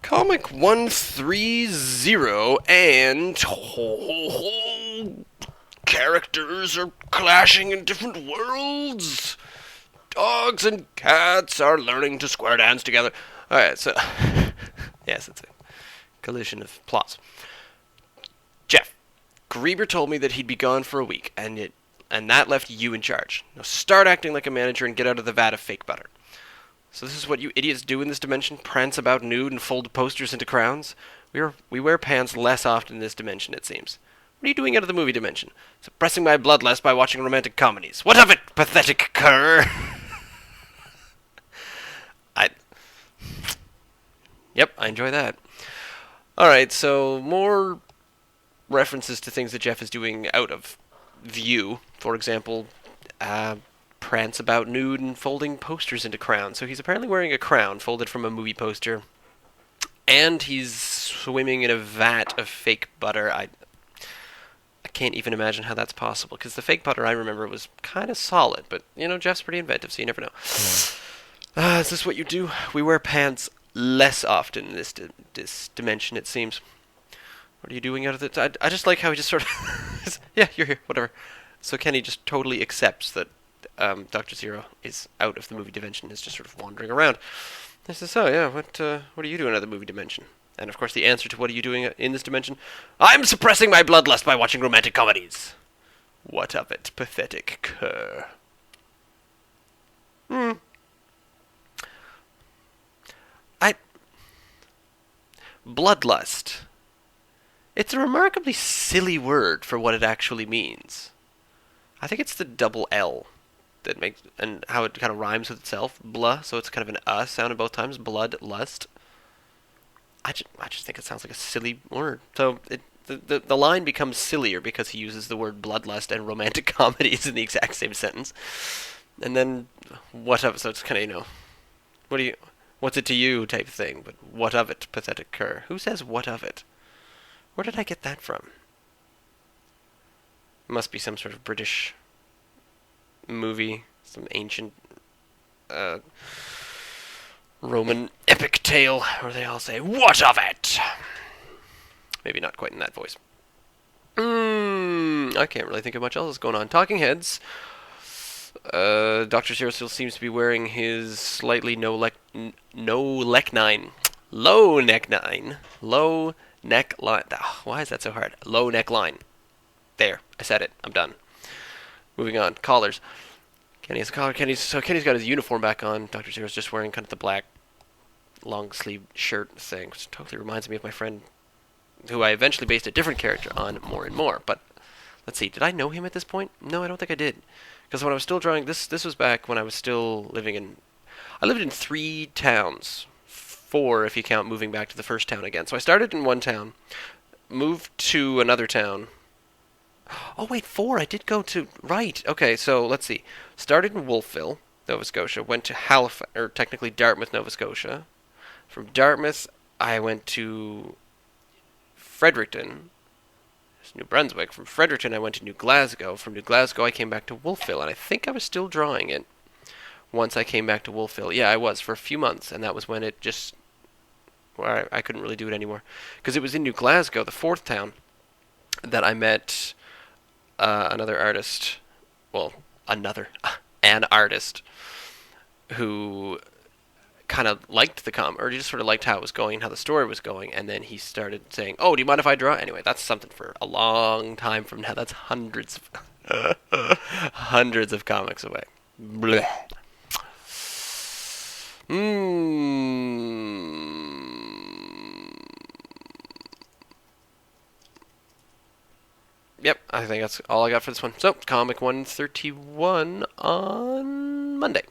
Comic 130 and characters are clashing in different worlds. Dogs and cats are learning to square dance together. Alright, so yes, it's a collision of plots. Jeff, Grieber told me that he'd be gone for a week, and that left you in charge. Now start acting like a manager and get out of the vat of fake butter. So this is what you idiots do in this dimension? Prance about nude and fold posters into crowns? We wear pants less often in this dimension, it seems. What are you doing out of the movie dimension? Suppressing my bloodlust by watching romantic comedies. What of it, pathetic cur? Yep, I enjoy that. Alright, so more references to things that Jeff is doing out of view. For example, prance about nude and folding posters into crowns. So he's apparently wearing a crown folded from a movie poster. And he's swimming in a vat of fake butter. I can't even imagine how that's possible, because the fake butter I remember was kind of solid. But, Jeff's pretty inventive, so you never know. Is this what you do? We wear pants less often in this dimension, it seems. What are you doing out of it? I just like how he just sort of... yeah, you're here, whatever. So Kenny just totally accepts that Dr. Zero is out of the movie dimension, is just sort of wandering around. He says, oh yeah, what are you doing out of the movie dimension? And of course the answer to what are you doing in this dimension? I'm suppressing my bloodlust by watching romantic comedies. What of it, pathetic cur? Bloodlust. It's a remarkably silly word for what it actually means. I think it's the double L that makes, and how it kind of rhymes with itself, blah, so it's kind of an sound both times, blood, lust. I just think it sounds like a silly word. So the line becomes sillier because he uses the word bloodlust and romantic comedies in the exact same sentence. And then, what of it, so it's kind of, what's it to you type thing, but what of it, pathetic cur? Who says what of it? Where did I get that from? It must be some sort of British movie, some ancient Roman epic tale where they all say, what of it? Maybe not quite in that voice. I can't really think of much else that's going on. Talking Heads. Dr. Zero still seems to be wearing his slightly low neckline. Low neckline. Why is that so hard? Low neckline. There, I said it. I'm done. Moving on. Collars. Kenny has a collar. Kenny's got his uniform back on. Dr. Zero's just wearing kind of the black long sleeve shirt thing, which totally reminds me of my friend who I eventually based a different character on more and more. But let's see, did I know him at this point? No, I don't think I did. Because when I was still drawing, this was back when I was still living in... I lived in 3 towns. 4 if you count moving back to the first town again. So I started in one town, moved to another town. Oh wait, 4, I did go to... Right, okay, so let's see. Started in Wolfville, Nova Scotia, went to Halifax, or technically Dartmouth, Nova Scotia. From Dartmouth, I went to Fredericton, New Brunswick. From Fredericton, I went to New Glasgow. From New Glasgow, I came back to Wolfville, and I think I was still drawing it once I came back to Wolfville. Yeah, I was, for a few months, and that was when it just... Well, I couldn't really do it anymore. Because it was in New Glasgow, the 4th town, that I met another artist. Well, an artist who kind of liked the or he just sort of liked how it was going, how the story was going, and then he started saying, oh, do you mind if I draw? Anyway, that's something for a long time from now. That's hundreds of comics away. Blech. Yep, I think that's all I got for this one. So, Comic 131 on Monday.